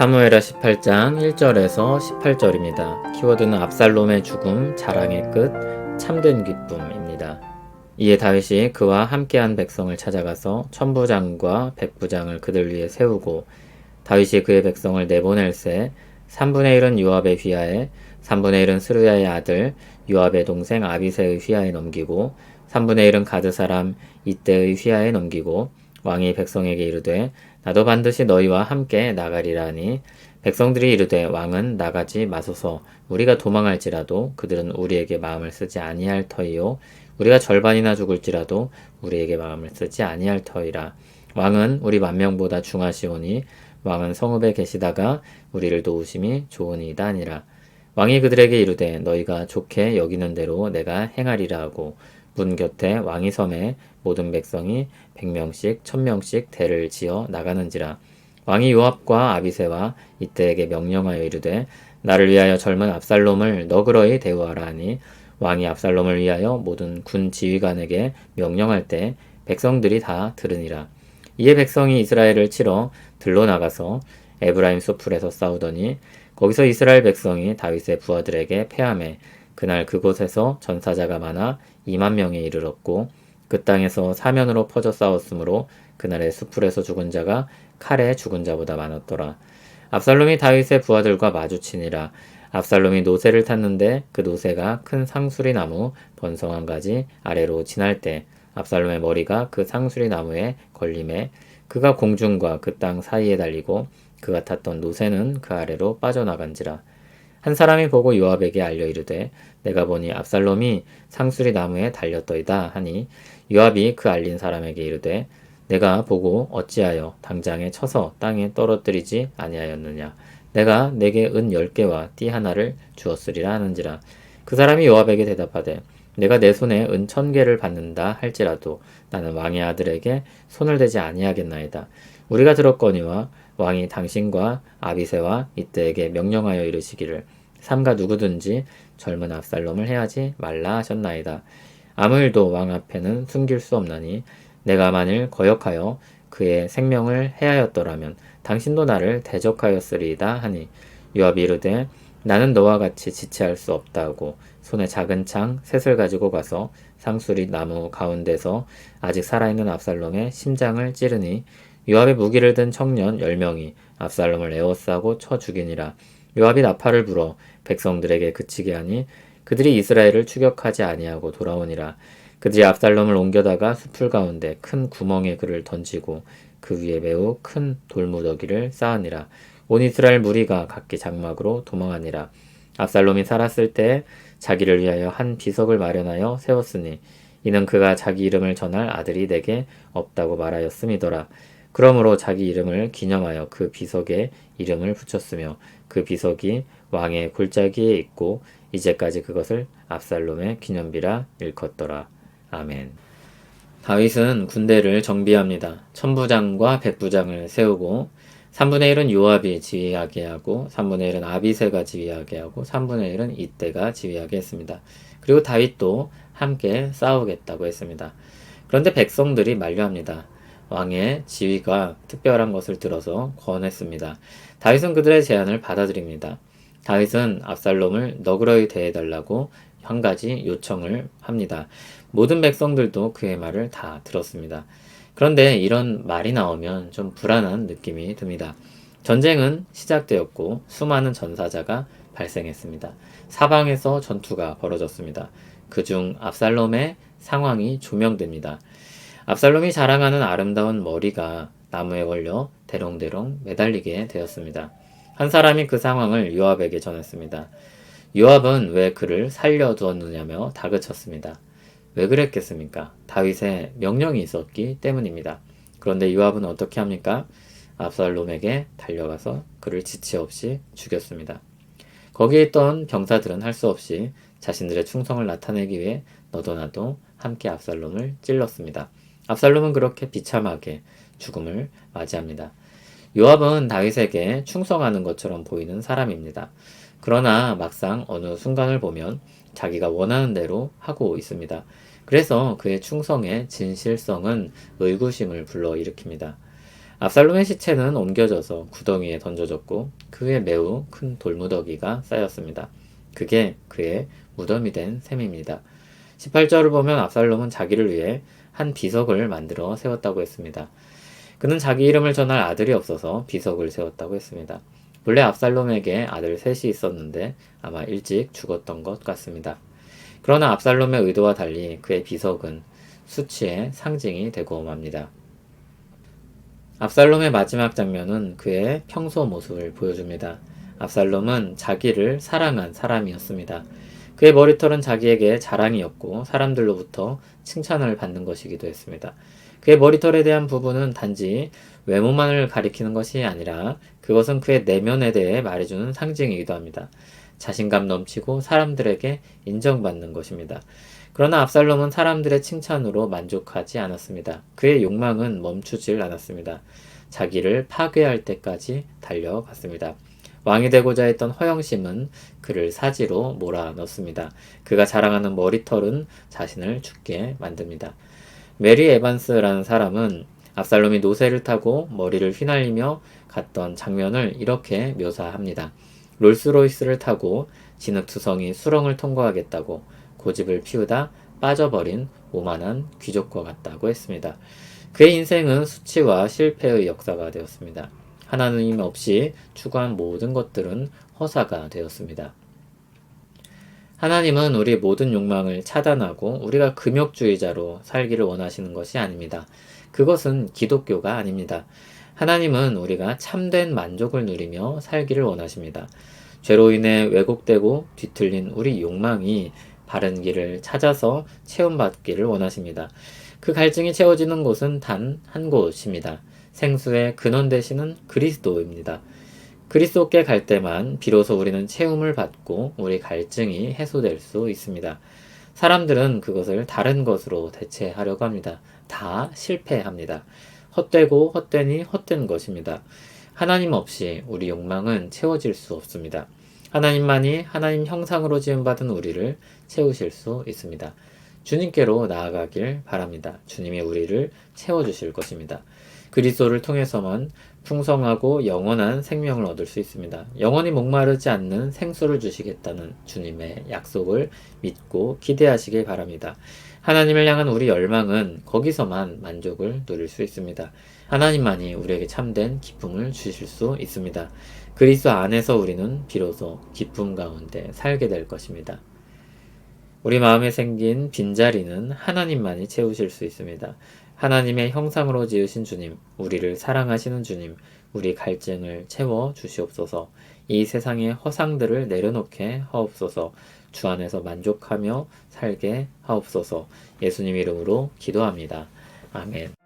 사무엘하 18장 1절에서 18절입니다. 키워드는 압살롬의 죽음, 자랑의 끝, 참된 기쁨입니다. 이에 다윗이 그와 함께한 백성을 찾아가서 천부장과 백부장을 그들 위에 세우고 다윗이 그의 백성을 내보낼새 3분의 1은 요압의 휘하에 3분의 1은 스루야의 아들 요압의 동생 아비새의 휘하에 넘기고 3분의 1은 가드 사람 이때의 휘하에 넘기고 왕이 백성에게 이르되 나도 반드시 너희와 함께 나가리라 하니 백성들이 이르되 왕은 나가지 마소서 우리가 도망할지라도 그들은 우리에게 마음을 쓰지 아니할 터이요 우리가 절반이나 죽을지라도 우리에게 마음을 쓰지 아니할 터이라. 왕은 우리 만명보다 중하시오니 왕은 성읍에 계시다가 우리를 도우심이 좋으니이다 하니라. 왕이 그들에게 이르되 너희가 좋게 여기는 대로 내가 행하리라 하고 문 곁에 왕이 섬에 모든 백성이 100명씩 1000명씩 대를 지어 나가는지라. 왕이 요압과 아비새와 이때에게 명령하여 이르되 나를 위하여 젊은 압살롬을 너그러이 대우하라 하니 왕이 압살롬을 위하여 모든 군 지휘관에게 명령할 때 백성들이 다 들으니라. 이에 백성이 이스라엘을 치러 들로 나가서 에브라임 수풀에서 싸우더니 거기서 이스라엘 백성이 다윗의 부하들에게 패하매 그날 그곳에서 전사자가 많아 2만 명에 이르렀고 그 땅에서 사면으로 퍼져 싸웠으므로 그날의 수풀에서 죽은 자가 칼에 죽은 자보다 많았더라. 압살롬이 다윗의 부하들과 마주치니라. 압살롬이 노새를 탔는데 그 노새가 큰 상수리 나무 번성한 가지 아래로 지날 때 압살롬의 머리가 그 상수리 나무에 걸림에 그가 공중과 그 땅 사이에 달리고 그가 탔던 노새는 그 아래로 빠져나간지라. 한 사람이 보고 요압에게 알려 이르되 내가 보니 압살롬이 상수리 나무에 달렸더이다 하니 요압이 그 알린 사람에게 이르되 내가 보고 어찌하여 당장에 쳐서 땅에 떨어뜨리지 아니하였느냐. 내가 내게 은 10개와 띠 하나를 주었으리라 하는지라. 그 사람이 요압에게 대답하되 내가 내 손에 은 1000개를 받는다 할지라도 나는 왕의 아들에게 손을 대지 아니하겠나이다. 우리가 들었거니와 왕이 당신과 아비새와 이때에게 명령하여 이르시기를 삼가 누구든지 젊은 압살롬을 해하지 말라 하셨나이다. 아무 일도 왕 앞에는 숨길 수 없나니 내가 만일 거역하여 그의 생명을 해하였더라면 당신도 나를 대적하였으리이다 하니 요압이 이르되 나는 너와 같이 지체할 수 없다 하고 손에 작은 창 셋을 가지고 가서 상수리 나무 가운데서 아직 살아있는 압살롬의 심장을 찌르니 요압의 무기를 든 청년 10명이 압살롬을 에워싸고 쳐 죽이니라. 요압이 나팔을 불어 백성들에게 그치게 하니 그들이 이스라엘을 추격하지 아니하고 돌아오니라. 그들이 압살롬을 옮겨다가 숲을 가운데 큰 구멍에 그를 던지고 그 위에 매우 큰 돌무더기를 쌓으니라. 온 이스라엘 무리가 각기 장막으로 도망하니라. 압살롬이 살았을 때 자기를 위하여 한 비석을 마련하여 세웠으니 이는 그가 자기 이름을 전할 아들이 내게 없다고 말하였음이더라. 그러므로 자기 이름을 기념하여 그 비석에 이름을 붙였으며 그 비석이 왕의 골짜기에 있고 이제까지 그것을 압살롬의 기념비라 일컫더라. 아멘. 다윗은 군대를 정비합니다. 천부장과 백부장을 세우고 3분의 1은 요압이 지휘하게 하고 3분의 1은 아비새가 지휘하게 하고 3분의 1은 이때가 지휘하게 했습니다. 그리고 다윗도 함께 싸우겠다고 했습니다. 그런데 백성들이 만류합니다. 왕의 지휘가 특별한 것을 들어서 권했습니다. 다윗은 그들의 제안을 받아들입니다. 다윗은 압살롬을 너그러이 대해달라고 한 가지 요청을 합니다. 모든 백성들도 그의 말을 다 들었습니다. 그런데 이런 말이 나오면 좀 불안한 느낌이 듭니다. 전쟁은 시작되었고 수많은 전사자가 발생했습니다. 사방에서 전투가 벌어졌습니다. 그중 압살롬의 상황이 조명됩니다. 압살롬이 자랑하는 아름다운 머리가 나무에 걸려 대롱대롱 매달리게 되었습니다. 한 사람이 그 상황을 요압에게 전했습니다. 요압은 왜 그를 살려두었느냐며 다그쳤습니다. 왜 그랬겠습니까? 다윗의 명령이 있었기 때문입니다. 그런데 요압은 어떻게 합니까? 압살롬에게 달려가서 그를 지체 없이 죽였습니다. 거기에 있던 병사들은 할 수 없이 자신들의 충성을 나타내기 위해 너도 나도 함께 압살롬을 찔렀습니다. 압살롬은 그렇게 비참하게 죽음을 맞이합니다. 요압은 다윗에게 충성하는 것처럼 보이는 사람입니다. 그러나 막상 어느 순간을 보면 자기가 원하는 대로 하고 있습니다. 그래서 그의 충성의 진실성은 의구심을 불러일으킵니다. 압살롬의 시체는 옮겨져서 구덩이에 던져졌고 그 위에 매우 큰 돌무더기가 쌓였습니다. 그게 그의 무덤이 된 셈입니다. 18절을 보면 압살롬은 자기를 위해 한 비석을 만들어 세웠다고 했습니다. 그는 자기 이름을 전할 아들이 없어서 비석을 세웠다고 했습니다. 본래 압살롬에게 아들 셋이 있었는데 아마 일찍 죽었던 것 같습니다. 그러나 압살롬의 의도와 달리 그의 비석은 수치의 상징이 되고 맙니다. 압살롬의 마지막 장면은 그의 평소 모습을 보여줍니다. 압살롬은 자기를 사랑한 사람이었습니다. 그의 머리털은 자기에게 자랑이었고 사람들로부터 칭찬을 받는 것이기도 했습니다. 그의 머리털에 대한 부분은 단지 외모만을 가리키는 것이 아니라 그것은 그의 내면에 대해 말해주는 상징이기도 합니다. 자신감 넘치고 사람들에게 인정받는 것입니다. 그러나 압살롬은 사람들의 칭찬으로 만족하지 않았습니다. 그의 욕망은 멈추질 않았습니다. 자기를 파괴할 때까지 달려갔습니다. 왕이 되고자 했던 허영심은 그를 사지로 몰아넣습니다. 그가 자랑하는 머리털은 자신을 죽게 만듭니다. 메리 에반스라는 사람은 압살롬이 노새를 타고 머리를 휘날리며 갔던 장면을 이렇게 묘사합니다. 롤스로이스를 타고 진흙투성이 수렁을 통과하겠다고 고집을 피우다 빠져버린 오만한 귀족과 같다고 했습니다. 그의 인생은 수치와 실패의 역사가 되었습니다. 하나님 없이 추구한 모든 것들은 허사가 되었습니다. 하나님은 우리 모든 욕망을 차단하고 우리가 금욕주의자로 살기를 원하시는 것이 아닙니다. 그것은 기독교가 아닙니다. 하나님은 우리가 참된 만족을 누리며 살기를 원하십니다. 죄로 인해 왜곡되고 뒤틀린 우리 욕망이 바른 길을 찾아서 채움받기를 원하십니다. 그 갈증이 채워지는 곳은 단 한 곳입니다. 생수의 근원 되시는 그리스도입니다. 그리스도께 갈 때만 비로소 우리는 채움을 받고 우리 갈증이 해소될 수 있습니다. 사람들은 그것을 다른 것으로 대체하려고 합니다. 다 실패합니다. 헛되고 헛되니 헛된 것입니다. 하나님 없이 우리 욕망은 채워질 수 없습니다. 하나님만이 하나님 형상으로 지음받은 우리를 채우실 수 있습니다. 주님께로 나아가길 바랍니다. 주님이 우리를 채워주실 것입니다. 그리스도를 통해서만 풍성하고 영원한 생명을 얻을 수 있습니다. 영원히 목마르지 않는 생수를 주시겠다는 주님의 약속을 믿고 기대하시길 바랍니다. 하나님을 향한 우리 열망은 거기서만 만족을 누릴 수 있습니다. 하나님만이 우리에게 참된 기쁨을 주실 수 있습니다. 그리스도 안에서 우리는 비로소 기쁨 가운데 살게 될 것입니다. 우리 마음에 생긴 빈자리는 하나님만이 채우실 수 있습니다. 하나님의 형상으로 지으신 주님, 우리를 사랑하시는 주님, 우리 갈증을 채워 주시옵소서. 이 세상의 허상들을 내려놓게 하옵소서. 주 안에서 만족하며 살게 하옵소서. 예수님 이름으로 기도합니다. 아멘.